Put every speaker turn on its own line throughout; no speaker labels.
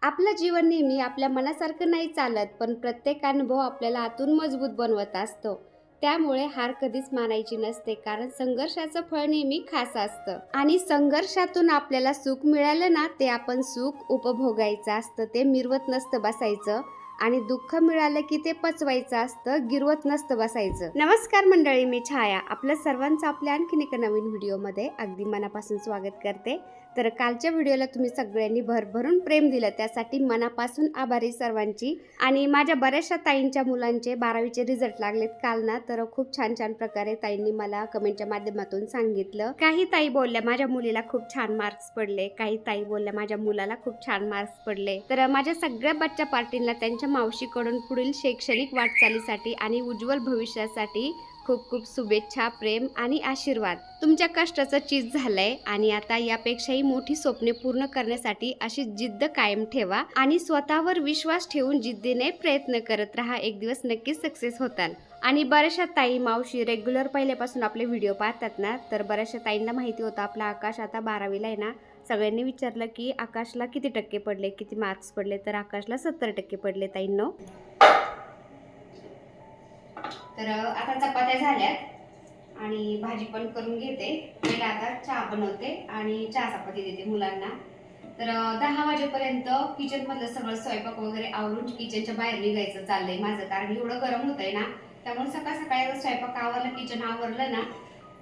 आपलं जीवन नेहमी आपल्या मनासारखं नाही चालत, पण प्रत्येक अनुभव आपल्याला आतून मजबूत बनवत असतो. त्यामुळे हार कधीच मानायची नसते, कारण संघर्षाचं फळ नेहमी खास असतं. आणि संघर्षातून आपल्याला सुख मिळालं ना, ते आपण सुख उपभोगायचं असतं, ते मिरवत नसतं बसायचं. आणि दुःख मिळालं की ते पचवायचं असतं, गिरवत नसतं बसायचं. नमस्कार मंडळी, मी छाया आपल्या सर्वांचं आपल्या आणखीन एका नवीन व्हिडिओमध्ये अगदी मनापासून स्वागत करते. तर कालच्या व्हिडिओला तुम्ही सगळ्यांनी भरभरून प्रेम दिलं, त्यासाठी मनापासून आभारी सर्वांची. आणि माझ्या बऱ्याचशा ताईंच्या मुलांचे 12वीचे रिझल्ट लागलेत काल ना, तर खूप छान छान प्रकारे ताईंनी मला कमेंटच्या माध्यमातून सांगितलं. काही ताई बोलल्या माझ्या मुलीला खूप छान मार्क्स पडले, काही ताई बोलल्या माझ्या मुलाला खूप छान मार्क्स पडले. तर माझ्या सगळ्या बच्चा पार्टींना त्यांच्या मावशीकडून पुढील शैक्षणिक वाटचालीसाठी आणि उज्ज्वल भविष्यासाठी खूप खूप शुभेच्छा, प्रेम आणि आशीर्वाद. तुमच्या कष्टाचं चीज झालंय आणि आता यापेक्षाही मोठी स्वप्ने पूर्ण करण्यासाठी अशी जिद्द कायम ठेवा आणि स्वतःवर विश्वास ठेवून जिद्दीने प्रयत्न करत राहा. एक दिवस नक्कीच सक्सेस होताल. आणि बऱ्याचशा ताई मावशी रेग्युलर पहिल्यापासून आपले व्हिडिओ पाहतात ना, तर बऱ्याचशा ताईंना माहिती होतं आपला आकाश आता 12वीला आहे ना. सगळ्यांनी विचारलं की आकाशला किती टक्के पडले, किती मार्क्स पडले, तर आकाशला 70% पडले ताईंनो. तर आता चपात्या झाल्यात आणि भाजी पण करून घेते. पहिला आता चहा बनवते आणि चहा चपाती देते मुलांना. तर 10 वाजेपर्यंत किचन मधलं सगळं स्वयंपाक वगैरे आवरून किचनच्या बाहेर निघायचं चाललंय माझं, कारण एवढं गरम होतंय ना. त्यामुळे सकाळ सकाळी स्वयंपाक आवरलं, किचन आवरलं ना,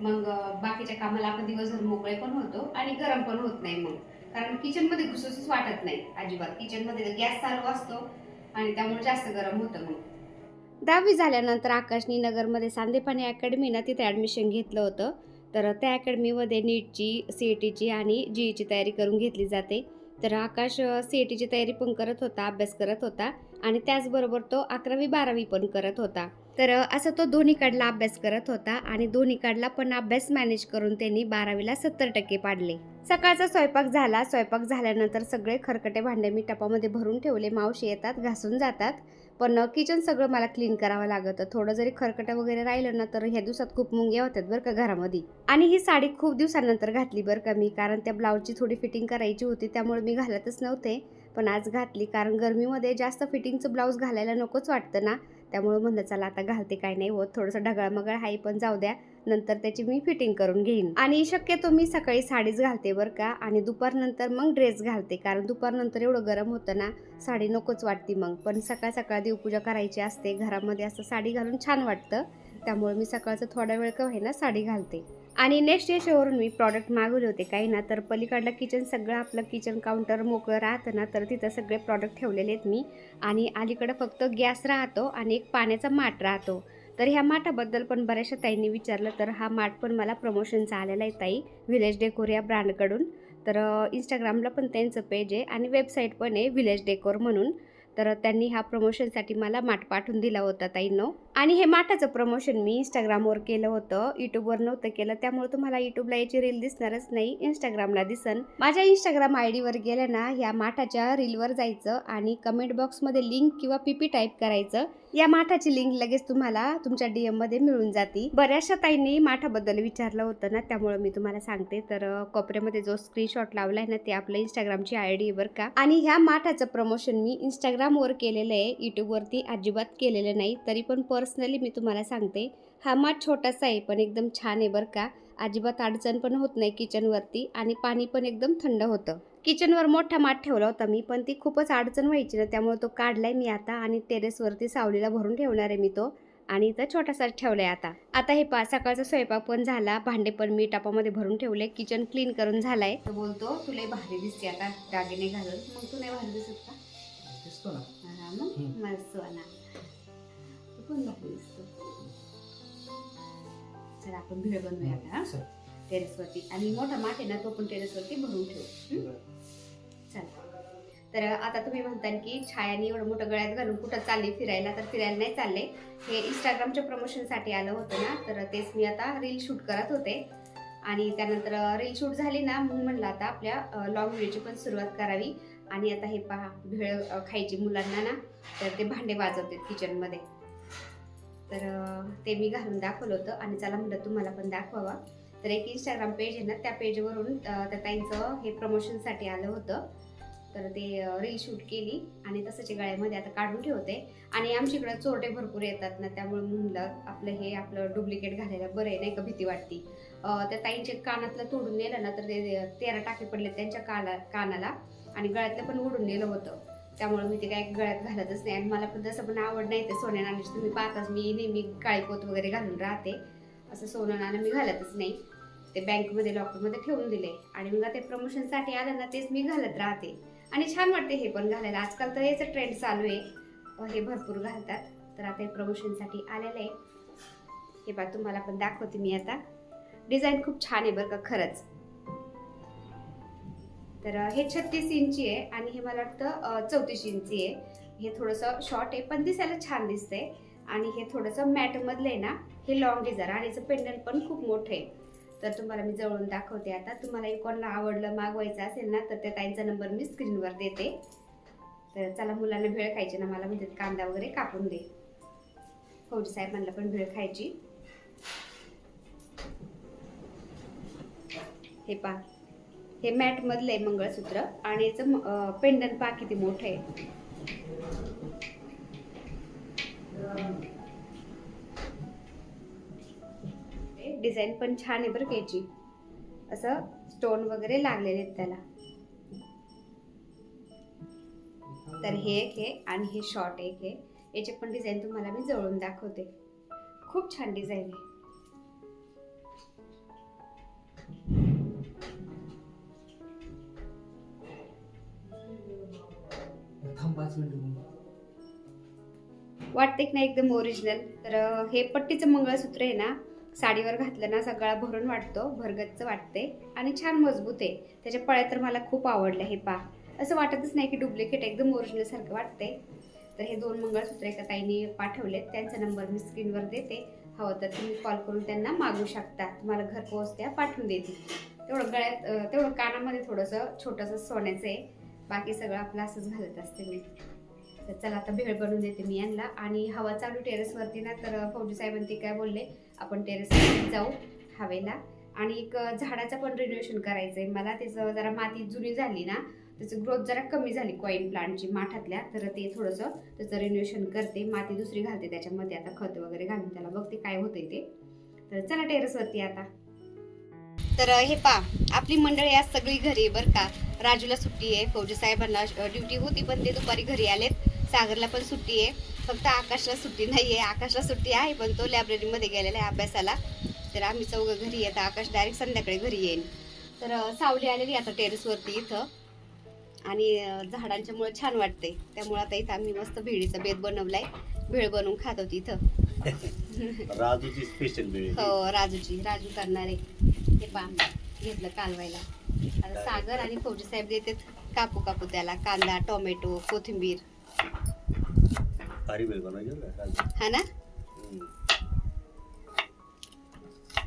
मग बाकीच्या कामाला आपण दिवसभर मोकळे पण होतो आणि गरम पण होत नाही. मग कारण किचन मध्ये घुसूच वाटत नाही अजिबात. किचन मध्ये गॅस चालू असतो आणि त्यामुळे जास्त गरम होतं. मग 10वी झाल्यानंतर आकाशनी नगरमध्ये सांदेपानी अकॅडमी ना, तिथे ॲडमिशन घेतलं होतं. तर त्या अकॅडमीमध्ये नीटची, CETची आणि GEची तयारी करून घेतली जाते. तर आकाश CETची तयारी पण करत होता, अभ्यास करत होता आणि त्याचबरोबर तो 11वी 12वी पण करत होता. तर असं तो दोन्हीकडला अभ्यास करत होता आणि दोन्हीकडला पण अभ्यास मॅनेज करून त्यांनी 12वीला 70% पाडले. सकाळचा स्वयंपाक झाला. स्वयंपाक झाल्यानंतर सगळे खरकटे भांडे मी टपामध्ये भरून ठेवले. मावशी येतात, घासून जातात. पण किचन सगळं मला क्लीन करावं लागतं. थोडं जरी खरकटं वगैरे राहिलं ना, तर ह्या दिवसात खूप मुंग्या होतात बरं का घरामध्ये. आणि ही साडी खूप दिवसानंतर घातली बरं का मी, कारण त्या ब्लाऊजची थोडी फिटिंग करायची होती, त्यामुळे मी घालतच नव्हते. पण आज घातली, कारण गरमीमध्ये जास्त फिटिंगचं ब्लाऊज घालायला नकोच वाटतं ना. त्यामुळे म्हणलं चला आता घालते, काय नाही होत. थोडंसं ढगाळमगळ आहे, पण जाऊ द्या, नंतर त्याची मी फिटिंग करून घेईन. आणि शक्यतो मी सकाळी साडीच घालते बरं का, आणि दुपारनंतर मग ड्रेस घालते, कारण दुपारनंतर एवढं गरम होतं ना, साडी नकोच वाटते मग. पण सकाळ सकाळ देवपूजा करायची असते घरामध्ये, असं साडी घालून छान वाटतं. त्यामुळे मी सकाळचं थोडा वेळ का होईना साडी घालते. आणि नेक्स्ट याच्यावरून मी प्रॉडक्ट मागवले होते काही ना, तर पलीकडलं किचन सगळं आपलं किचन काउंटर मोकळं राहतं ना, तर तिथं सगळे प्रॉडक्ट ठेवलेले आहेत मी. आणि अलीकडं फक्त गॅस राहतो आणि एक पाण्याचा माठ राहतो. तर ह्या माठाबद्दल पण बऱ्याचशा ताईंनी विचारलं, तर हा माठ पण मला प्रमोशनचा आलेला आहे ताई, व्हिलेज डेकोर या ब्रँडकडून. तर इंस्टाग्रामला पण त्यांचं पेज आहे आणि वेबसाईट पण आहे व्हिलेज डेकोर म्हणून. तर त्यांनी हा प्रमोशनसाठी मला माठ पाठवून दिला होता ताईंनो. आणि हे माठाचं प्रमोशन मी इंस्टाग्रामवर केलं होतं, यूट्यूबवर नव्हतं केलं. त्यामुळे तुम्हाला यूट्यूबला याची रील दिसणारच नाही, इंस्टाग्रामला दिसन. माझ्या इंस्टाग्राम आयडीवर गेलं ना, ह्या माठाच्या रीलवर जायचं आणि कमेंट बॉक्समध्ये लिंक किंवा PP टाईप करायचं. या माठाची लिंक लगेच तुम्हाला तुमच्या DM मध्ये मिळून जाते. बऱ्याचशा ताईंनी माठाबद्दल विचारलं होतं ना, त्यामुळे मी तुम्हाला सांगते. तर कोपऱ्यामध्ये जो स्क्रीनशॉट लावलाय ना, ते आपल्या इंस्टाग्रामची ID वर का. आणि ह्या माठाचं प्रमोशन मी इंस्टाग्रामवर केलेलं आहे, यूट्यूबवरती अजिबात केलेलं नाही. तरी पण पर्सनली मी तुम्हाला सांगते, हा माठ छोटासा आहे पण एकदम छान आहे बरं का. अजिबात अडचण पण होत नाही किचनवरती आणि पाणी पण एकदम थंड होतं. किचनवर मोठा माठ ठेवला होता मी, पण ती खूपच अडचण व्हायची ना, त्यामुळे तो काढलाय मी आता आणि टेरेसवरती सावलीला भरून ठेवणार आहे मी तो. आणि इथं छोटासा ठेवलाय आता. आता हे सकाळचा स्वयंपाक पण झाला, भांडे पण मी टपामध्ये भरून ठेवले, किचन क्लीन करून झालाय. तो बोलतो तुला भारी दिसते आता दागिने घालून. मग तू नाही भारी दिसत का?
दिसतो ना.
हा मग मस्त ना, तू पण भारी दिसतो. चला आपण भेळ बनवूया आता टेरेसवरती. आणि मोठा माठ आहे ना, तो पण टेरेसवरती भरून ठेवू. चला. तर आता तुम्ही म्हणताल की छायानी एवढं मोठं गळ्यात घालून कुठं चालली फिरायला, तर फिरायला नाही चालले. हे इंस्टाग्रामच्या प्रमोशनसाठी आलं होतं ना, तर तेच मी आता रील शूट करत होते. आणि त्यानंतर रील शूट झाली ना, मग म्हणलं आता आपल्या लॉंग व्हिडिओची पण सुरुवात करावी. आणि आता हे पहा, भेळ खायची मुलांना ना, तर ते भांडे वाजवतात किचनमध्ये. तर ते मी घालून दाखवलं होतं आणि चला म्हटलं तुम्हाला पण दाखवावा. तर एक इंस्टाग्राम पेज आहे ना, त्या पेजवरून त्या ताईंचं हे प्रमोशनसाठी आलं होतं. तर ते रील शूट केली आणि तसंच गळ्यामध्ये आता काढून ठेवते. आणि आमच्याकडे चोरटे भरपूर येतात ना, त्यामुळे म्हणलं आपलं डुप्लिकेट घालायला बरं आहे, नाही का, भीती वाटते. त्या ताईंचे कानातलं तोडून नेलं ना तर ते 13 टाके पडले त्यांच्या कानाला आणि गळ्यातलं पण उडून नेलं होतं. त्यामुळे मी ते काय गळ्यात घालतच नाही. आणि मला पण जसं पण आवड नाही ते सोन्या नाण्याची, तुम्ही पाहताच मी नेहमी काळीपोत वगैरे घालून राहते. असं सोनं नाणं मी घालतच नाही. ते बँकमध्ये लॉकरमध्ये ठेवून दिले आणि मग ते प्रमोशनसाठी आलं ना तेच मी घालत राहते. आणि छान वाटते हे पण घालायला. आजकाल तर याचं ट्रेंड चालू आहे, हे भरपूर घालतात. तर आता हे प्रमोशनसाठी आलेलं आहे. हे बघा तुम्हाला पण दाखवते मी आता. डिझाईन खूप छान आहे बरं का खरंच. तर हे 36 इंची आहे आणि हे मला वाटतं 34 इंची आहे. हे थोडंसं शॉर्ट आहे पण दिसायला छान दिसतंय. आणि हे थोडंसं मॅट मधलं आहे ना, हे लॉंग आहे जरा आणि याचं पेंडंट पण खूप मोठं आहे. तर तुम्हाला मी जवळून दाखवते आता. तुम्हाला कोणाला आवडलं मागवायचं असेल ना तर त्या ताईंचा नंबर मी स्क्रीनवर देते. तर चला, मुलांना भेळ खायची ना, मला म्हणते कांदा वगैरे कापून दे. फौजी साहेबांना पण भेळ खायची. हे पा, हे मॅट मधलं आहे मंगळसूत्र आणि याचं पेंडंट पा किती मोठं आहे. डिझाईन पण छान आहे बरं याची, असं स्टोन वगैरे लागलेले आहेत त्याला. तर हे एक आहे आणि हे शॉर्ट एक आहे. याचे पण डिझाईन तुम्हाला मी जवळून दाखवते. खूप छान डिझाईन आहे. वाटते की नाही एकदम ओरिजिनल. तर हे पट्टीचं मंगळसूत्र आहे ना, साडीवर घातलं ना सगळा भरून वाटतो, भरगच्च वाटते आणि छान मजबूत आहे. त्याच्या पळ्या तर मला खूप आवडल्या. हे पा, असं वाटतच नाही की डुप्लिकेट, एकदम ओरिजिनल सारखं वाटते. तर हे 2 मंगळसूत्र एका ताईने पाठवलेत, त्यांचा नंबर मी स्क्रीनवर देते. हवं तर तुम्ही कॉल करून त्यांना मागू शकता, तुम्हाला घरपोच त्या पाठवून देतील. तेवढं गळ्यात, तेवढं कानामध्ये थोडंसं छोटंसं सोन्याचं आहे, बाकी सगळं आपलं असंच घालत असते मी. तर चला आता भेळ बनवून देते मी यांना. आणि हवा चालू टेरेसवरती ना, तर फौजी साहेबांनी काय बोलले, आपण टेरेसवरती जाऊ हवेला. आणि एक झाडाचं पण रिनोव्हेशन करायचं आहे मला. त्याचं जरा माती जुनी झाली ना, त्याची ग्रोथ जरा कमी झाली कॉईन प्लांटची माठातल्या, तर ते थोडंसं त्याचं रिनोव्हेशन करते, माती दुसरी घालते त्याच्यामध्ये, आता खत वगैरे घालून त्याला बघते काय होतंय ते. तर चला टेरेसवरती आता. तर हे पा, आपली मंडळी आज सगळी घरी बरं का. राजूला सुट्टी आहे, फौजी साहेबांना ड्युटी होती पण ते दुपारी घरी आलेत. सागरला पण सुट्टी आहे, फक्त आकाशला सुट्टी नाही आहे. आकाशला सुट्टी आहे पण तो लायब्ररीमध्ये गेलेला आहे अभ्यासाला. तर आम्ही चौघं घरी येतं, आकाश डायरेक्ट संध्याकाळी घरी येईल. तर सावली आलेली आता टेरेसवरती इथं आणि झाडांच्यामुळे छान वाटते. त्यामुळे आता इथं आम्ही मस्त भेळीचा बेत बनवलाय, भेळ बनवून खात होती इथं.
राजूची स्पेशल भेळ.
हो, राजू करणार आहे. हे पा, घेतलं कालवायला. आता सागर आणि फौजी साहेब देतात कापू कापू त्याला कांदा, टोमॅटो, कोथिंबीर.
भारी भेळ बनवायची
हा ना.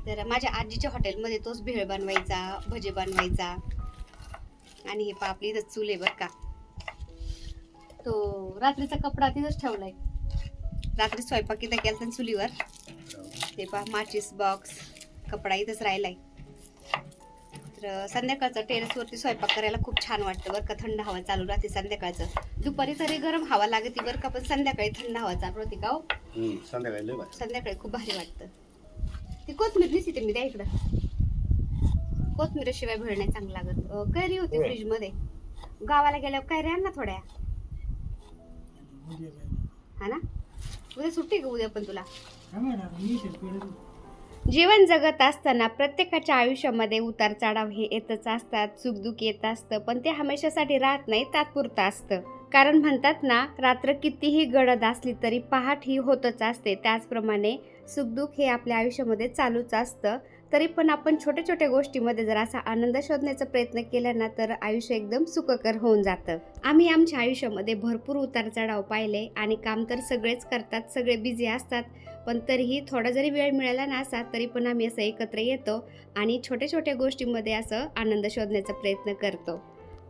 तर माझ्या आजीच्या हॉटेलमध्ये तोच भेळ बनवायचा, भजे बनवायचा. आणि हे पा, आपली इथं चूल आहे बरं का. तो रात्रीचा कपडा तिथंच ठेवलाय, रात्री स्वयंपाक इथं केला चुलीवर. हे पा, माचीस बॉक्स, कपडा इथंच राहिलाय. तर संध्याकाळचं टेरेसवरती स्वयंपाक करायला खूप छान वाटतं बरं का. थंड हवा चालू राहते संध्याकाळचं. दुपारी तरी गरम हवा लागते बरं का, पण संध्याकाळी थंड हवा चालू राहते का हो. संध्याकाळी खूप भारी वाटतं. ती कोथमीर दिसते मी द्या इकडं. कोथमीर शिवाय भेळ नाही चांगलं लागत. कैरी होती फ्रीज मध्ये, गावाला गेल्यावर कैरी आण ना थोड्या. हा ना, उद्या सुट्टी का उद्या पण तुला. जीवन जगत असताना प्रत्येकाच्या आयुष्यामध्ये उतार चढाव हे येतच असतात, सुखदुःख येत असतं, पण ते हमेशासाठी राहत नाही, तात्पुरतं असतं. कारण म्हणतात ना, रात्र कितीही गडद असली तरी पहाट ही होतच असते. त्याचप्रमाणे सुखदुःख हे आपल्या आयुष्यामध्ये चालूच असतं. तरी पण आपण छोट्या छोट्या गोष्टीमध्ये जर असा आनंद शोधण्याचा प्रयत्न केला ना, तर आयुष्य एकदम सुखकर होऊन जातं. आम्ही आमच्या आयुष्यामध्ये भरपूर उतार चढाव पाहिले आणि काम तर सगळेच करतात, सगळे बिझी असतात, पण तरीही थोडा जरी वेळ मिळाला ना असा, तरी पण आम्ही असं एकत्र येतो आणि छोट्या छोट्या गोष्टींमध्ये असं आनंद शोधण्याचा प्रयत्न करतो.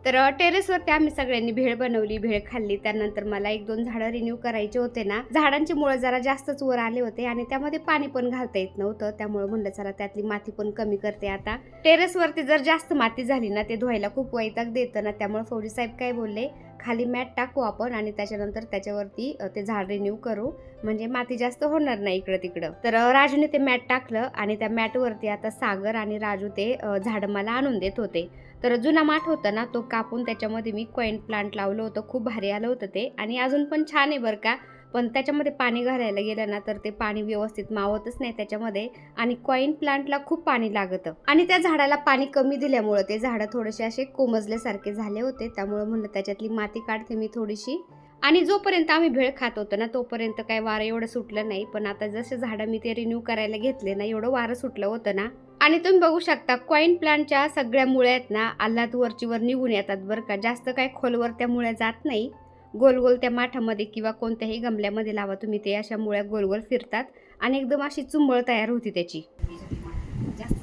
तर टेरेसवरती आम्ही सगळ्यांनी भेळ बनवली, भेळ खाल्ली. त्यानंतर मला 1-2 झाडं रिन्यू करायचे होते ना, झाडांची मुळं जरा जास्तच वर आले होते आणि त्यामध्ये पाणी पण घालता येत नव्हतं. त्यामुळे म्हणलं चला त्यातली माती पण कमी करते. आता टेरेसवरती जर जास्त माती झाली ना, ते धुवायला खूप वैताग देतं ना, त्यामुळे फौजी साहेब काय बोलले, खाली मॅट टाकू आपण आणि त्याच्यानंतर त्याच्यावरती ते झाड रिन्यू करू, म्हणजे माती जास्त होणार नाही इकडं तिकडं. तर राजूने ते मॅट टाकलं आणि त्या मॅटवरती आता सागर आणि राजू ते झाडं मला आणून देत होते. तर जुना माठ होता ना, तो कापून त्याच्यामध्ये मी कॉईन प्लांट लावलं होतं. खूप भारी आलं होतं ते आणि अजून पण छान आहे बरं का. पण त्याच्यामध्ये पाणी घालायला गेलं ना, तर ते पाणी व्यवस्थित मावतच नाही त्याच्यामध्ये आणि कॉईन प्लांटला खूप पाणी लागतं आणि त्या झाडाला पाणी कमी दिल्यामुळं ते झाडं थोडेसे असे कोमजल्यासारखे झाले होते. त्यामुळं म्हणलं त्याच्यातली माती काढते मी थोडीशी. आणि जोपर्यंत आम्ही भेळ खात होतो ना, तोपर्यंत काय वारं एवढं सुटलं नाही. पण आता जसं झाडं मी ते रिन्यू करायला घेतले ना, एवढं वारं सुटलं होतं ना. आणि तुम्ही बघू शकता कॉईन प्लांटच्या सगळ्या मुळ्या आहेत ना, आल्हाद वरची वर निघून येतात बरं का. जास्त काय खोलवर त्या मुळ्या जात नाही. गोल गोल त्या माठामध्ये किंवा कोणत्याही गमल्यामध्ये लावा तुम्ही, ते अशा मुळ्या गोल गोल फिरतात आणि एकदम अशी चुंबळ तयार होती त्याची. जास्त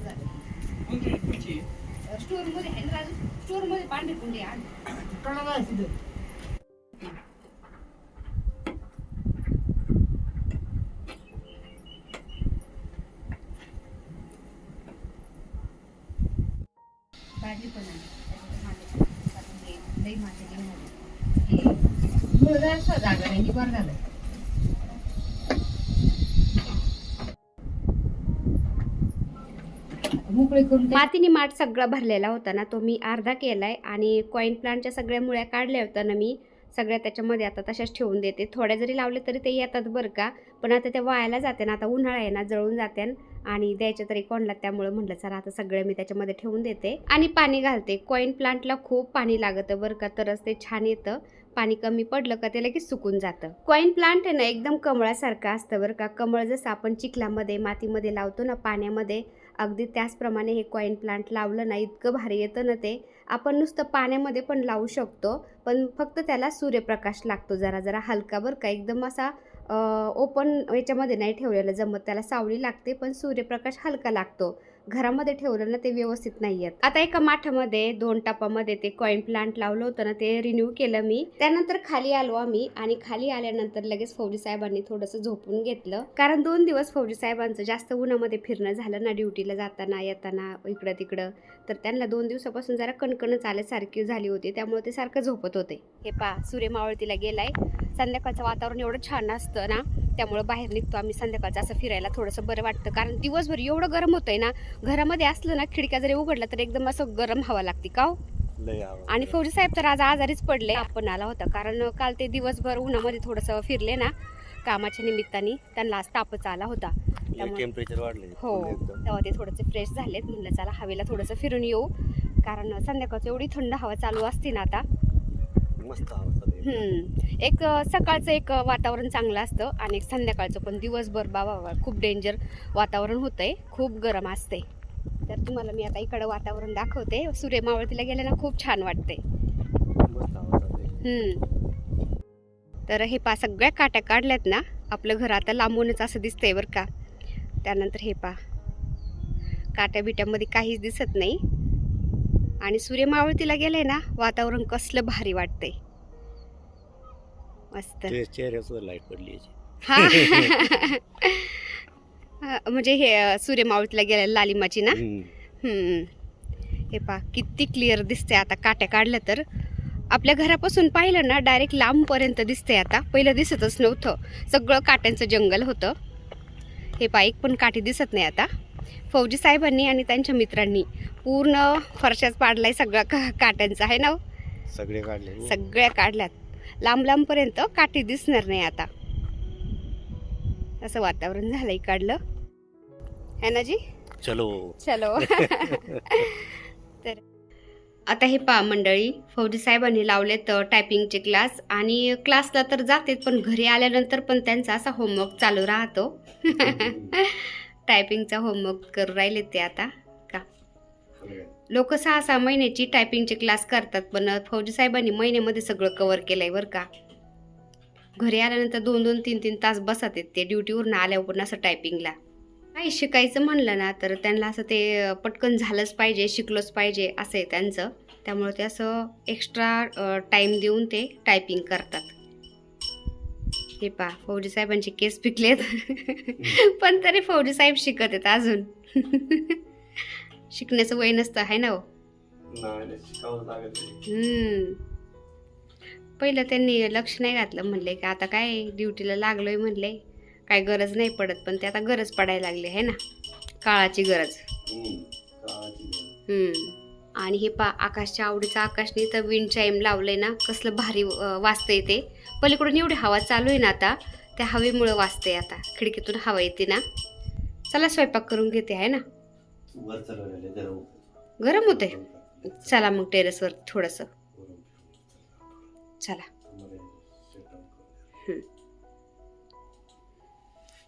स्टोअरमध्ये आहे ना राजू, स्टोअरमध्ये पांढरी कुंडी आहे. भाजी पण आहे लई माती जागा नाही बरं झालं. मातीने माठ सगळा भरलेला होता ना, तो मी अर्धा केलाय आणि कॉईन प्लांटच्या सगळ्या मुळ्या काढल्या होत्या ना मी, सगळ्या त्याच्यामध्ये आता तशाच ठेवून देते. थोड्या जरी लावले तरी ते येतात बरं का, पण आता त्या वायाला जाते ना, आता उन्हाळा आहे ना, जळून जाते आणि द्यायच्या तरी कोणला. त्यामुळे म्हटलं चला आता सगळं मी त्याच्यामध्ये ठेवून देते आणि पाणी घालते. कॉईन प्लांटला खूप पाणी लागतं बरं का, तरच ते छान येतं. पाणी कमी पडलं का ते लगेच सुकून जातं. कॉईन प्लांट आहे ना, एकदम कमळासारखं असतं बरं का. कमळ जसं आपण चिखलामध्ये मातीमध्ये लावतो ना, पाण्यामध्ये, अगदी त्याचप्रमाणे हे कॉईन प्लांट लावलं ना, इतकं भारी येतं ना ते. आपण नुसतं पाण्यामध्ये पण लावू शकतो, पण फक्त त्याला सूर्यप्रकाश लागतो जरा जरा हलका बरं का. एकदम असा ओपन याच्यामध्ये नाही ठेवलेलं जमत, त्याला सावली लागते, पण सूर्यप्रकाश हलका लागतो. घरामध्ये ठेवलं ना ते व्यवस्थित नाही येत. आता एका माठामध्ये 2 टपामध्ये ते कॉईन प्लांट लावलं होतं ना, ते रिन्यू केलं मी. त्यानंतर खाली आलो आम्ही आणि खाली आल्यानंतर लगेच फौजी साहेबांनी थोडंसं झोपून घेतलं, कारण 2 दिवस फौजी साहेबांचं जास्त उन्हामध्ये फिरणं झालं ना, ड्युटीला जाताना येताना इकडं तिकडं. तर त्यांना 2 दिवसापासून जरा कणकणच आल्यासारखी झाली होती, त्यामुळे ते सारखं झोपत होते. हे पा सूर्य मावळतीला गेलाय. संध्याकाळचं वातावरण एवढं छान असतं ना, त्यामुळं बाहेर निघतो आम्ही संध्याकाळचं असं फिरायला, थोडंसं बरं वाटतं. कारण दिवसभर एवढं गरम होतंय ना, घरामध्ये असलं ना, खिडक्या जरी उघडल्या तर एकदम असं गरम हवा लागते का हो. आणि फौजी साहेब तर आज आजारीच पडले. आपण आला होता कारण काल ते दिवसभर उन्हामध्ये थोडंसं फिरले ना कामाच्या निमित्ताने, त्यांना आज तापच आला होता.
टेम्परेचर वाढले
हो, तेव्हा ते थोडेसे फ्रेश झालेत. म्हणलं चला हवेला थोडंसं फिरून येऊ, कारण संध्याकाळचं एवढी थंड हवा चालू असते ना आता,
मस्त हवा.
एक सकाळचं एक वातावरण चांगलं असतं आणि एक संध्याकाळचं पण. दिवसभर बाबा खूप डेंजर वातावरण होतंय, खूप गरम असते. तर तुम्हाला मी आता इकडं वातावरण दाखवते. सूर्य मावळतीला गेले ना खूप छान वाटते. तर हे पा सगळ्या काट्या काढल्यात ना, आपलं घर आता लांबूनच असं दिसतंय बरं का. त्यानंतर हे पा काट्या बिट्यामध्ये काहीच दिसत नाही आणि सूर्य मावळतीला गेले ना, वातावरण कसलं भारी वाटतंय, मस्त.
चेहऱ्यावर लाईट पडली.
हा म्हणजे हे सूर्य मावळतीला गेल्या लालिमाची ना. हे पा किती क्लिअर दिसते आता. काट्या काढल्या तर आपल्या घरापासून पाहिलं ना, डायरेक्ट लांबपर्यंत दिसते. आता पहिलं दिसतच नव्हतं, सगळं काट्यांचं जंगल होतं. हे पा एक पण काठी दिसत नाही आता. फौजी साहेबांनी आणि त्यांच्या मित्रांनी पूर्ण फरशाच पाडलाय सगळ्या काट्यांचा आहे ना.
सगळे काढले,
सगळ्या काढल्यात. लांब लांबपर्यंत काठी दिसणार नाही आता, असं वातावरण झालंय. काढलं है ना जी. चलो चलो तर आता हे पा मंडळी, फौजी साहेबांनी लावलेत टायपिंगचे क्लास आणि क्लासला तर जातेत, पण घरी आल्यानंतर पण त्यांचा असा होमवर्क चालू राहतो. टायपिंगचा होमवर्क करू राहिलेत ते आता का. लोक 6-6 महिन्याची टायपिंगचे क्लास करतात, पण फौजी साहेबांनी महिन्यामध्ये सगळं कव्हर केलंय बरं का. घरी आल्यानंतर 2-2, 3-3 तास बसत आहेत ते ड्युटीवरून आल्यावर पण असं टायपिंगला. काही शिकायचं म्हणलं ना तर त्यांना असं ते पटकन झालंच पाहिजे, शिकलोच पाहिजे असं आहे त्यांचं. त्यामुळे ते असं एक्स्ट्रा टाईम देऊन ते टायपिंग करतात. हे पहा फौजी साहेबांचे केस पिकलेत पण तरी फौजी साहेब शिकत आहेत अजून. शिकण्याचं वय नसतं आहे ना हो. पहिलं त्यांनी लक्ष नाही घातलं, म्हणले की आता काय ड्युटीला लागलोय म्हणले, काय गरज नाही पडत, पण ते आता गरज पडायला लागली आहे ना, काळाची गरज. आणि हे पा आकाशच्या आवडीचं आकाशने तर विंड चाईम लावलंय ना, कसलं भारी वाजतंय ते. पलीकडून एवढी हवा चालू आहे ना आता, त्या हवेमुळं वाजतंय. आता खिडकीतून हवा येते ना. चला स्वयंपाक करून घेते आहे ना. गरम होते. चला मग टेरेसवर थोडंसं. चला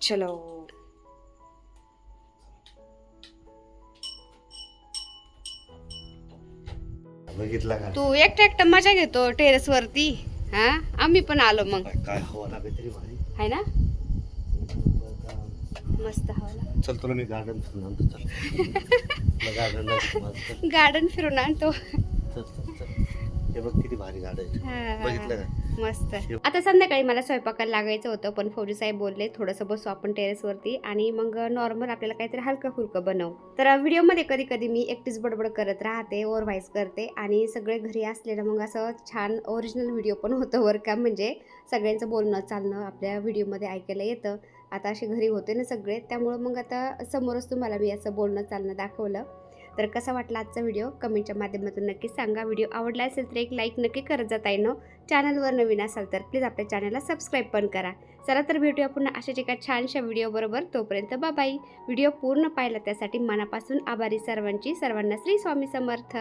चलो.
बघितला का
तू एकटा मजा घेतो टेरेस वरती. हा आम्ही पण आलो मग.
काय हवा लागली तरी भारी
आहे ना, मस्त हवा.
चल तुला मी गार्डन फिरून आणतो. चल
गार्डन फिरून आणतो.
हे बघ किती भारी गार्डन बघितलं का.
मस्त. आता संध्याकाळी मला स्वयंपाकाला लागायचं होतं, पण फौजी साहेब बोलले थोडंसं बसू आपण टेरेसवरती आणि मग नॉर्मल आपल्याला काहीतरी हलकं फुलकं बनवू. तर व्हिडिओमध्ये कधी कधी मी एकटीच बडबड करत राहते, ओव्हर व्हॉइस करते आणि सगळे घरी असले ना मग असं छान ओरिजिनल व्हिडिओ पण होतं वर का, म्हणजे सगळ्यांचं बोलणं चालणं आपल्या व्हिडिओमध्ये ऐकायला येतं. आता असे घरी होते ना सगळे, त्यामुळं मग आता समोरच तुम्हाला मी असं बोलणं चालणं दाखवलं. तर कसा वाटला आजचा व्हिडिओ कमेंटच्या माध्यमातून नक्की सांगा. व्हिडिओ आवडला असेल तर एक लाईक नक्की करत जात आहे. चॅनलवर नवीन असाल तर प्लीज आपल्या चॅनलला सबस्क्राईब पण करा. चला तर भेटूया पुन्हा अशाच एका छानशा व्हिडिओ बरोबर. तोपर्यंत बाय. व्हिडिओ पूर्ण पाहिला त्यासाठी मनापासून आभारी सर्वांची. सर्वांना श्री स्वामी समर्थ.